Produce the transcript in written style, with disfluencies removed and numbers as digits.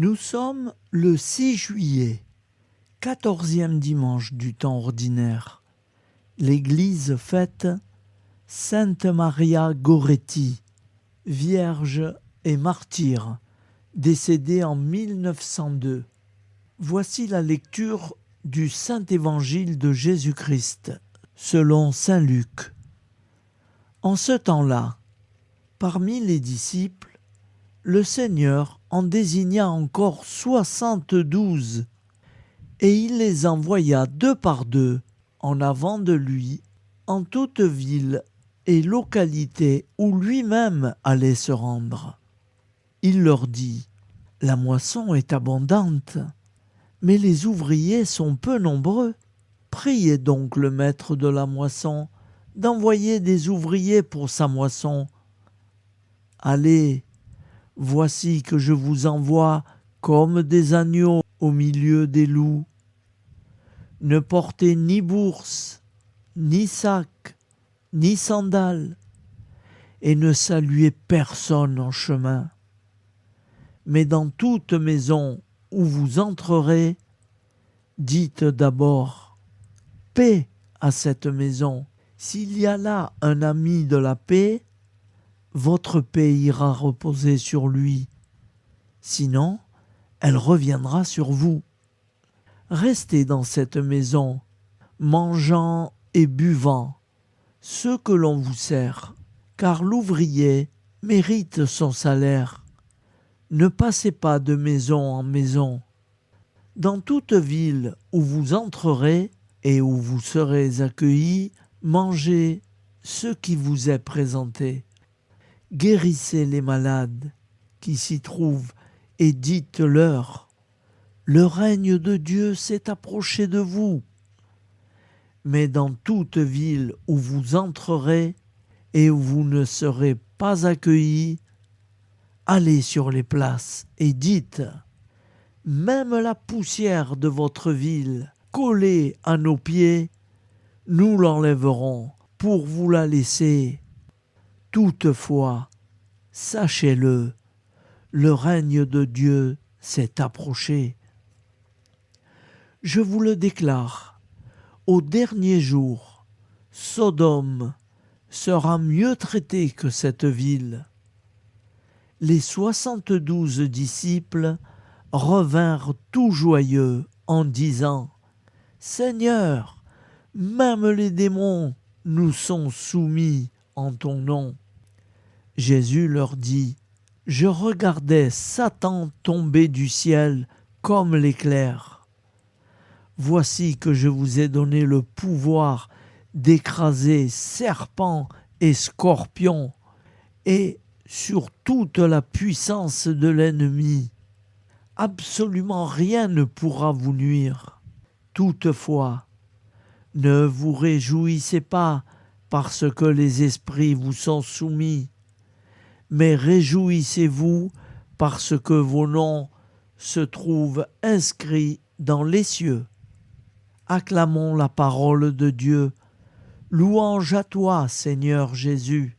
Nous sommes le 6 juillet, 14e dimanche du temps ordinaire. L'Église fête Sainte Maria Goretti, vierge et martyre, décédée en 1902. Voici la lecture du Saint-Évangile de Jésus-Christ, selon saint Luc. En ce temps-là, parmi les disciples, le Seigneur en désigna encore 72, et il les envoya deux par deux en avant de lui, en toute ville et localité où lui-même allait se rendre. Il leur dit : « La moisson est abondante, mais les ouvriers sont peu nombreux. Priez donc le maître de la moisson d'envoyer des ouvriers pour sa moisson. Allez, voici que je vous envoie comme des agneaux au milieu des loups. Ne portez ni bourse, ni sac, ni sandales, et ne saluez personne en chemin. Mais dans toute maison où vous entrerez, dites d'abord « Paix à cette maison ». S'il y a là un ami de la paix, votre paix ira reposer sur lui. Sinon, elle reviendra sur vous. Restez dans cette maison, mangeant et buvant ce que l'on vous sert, car l'ouvrier mérite son salaire. Ne passez pas de maison en maison. Dans toute ville où vous entrerez et où vous serez accueillis, mangez ce qui vous est présenté. Guérissez les malades qui s'y trouvent et dites-leur : le règne de Dieu s'est approché de vous. Mais dans toute ville où vous entrerez et où vous ne serez pas accueillis, allez sur les places et dites : même la poussière de votre ville, collée à nos pieds, nous l'enlèverons pour vous la laisser. Toutefois, sachez-le, le règne de Dieu s'est approché. Je vous le déclare, au dernier jour, Sodome sera mieux traitée que cette ville. Les 72 disciples revinrent tout joyeux en disant : Seigneur, même les démons nous sont soumis en ton nom. Jésus leur dit : Je regardais Satan tomber du ciel comme l'éclair. Voici que je vous ai donné le pouvoir d'écraser serpents et scorpions et sur toute la puissance de l'ennemi. Absolument rien ne pourra vous nuire. Toutefois, ne vous réjouissez pas parce que les esprits vous sont soumis, mais réjouissez-vous parce que vos noms se trouvent inscrits dans les cieux. Acclamons la parole de Dieu. Louange à toi, Seigneur Jésus.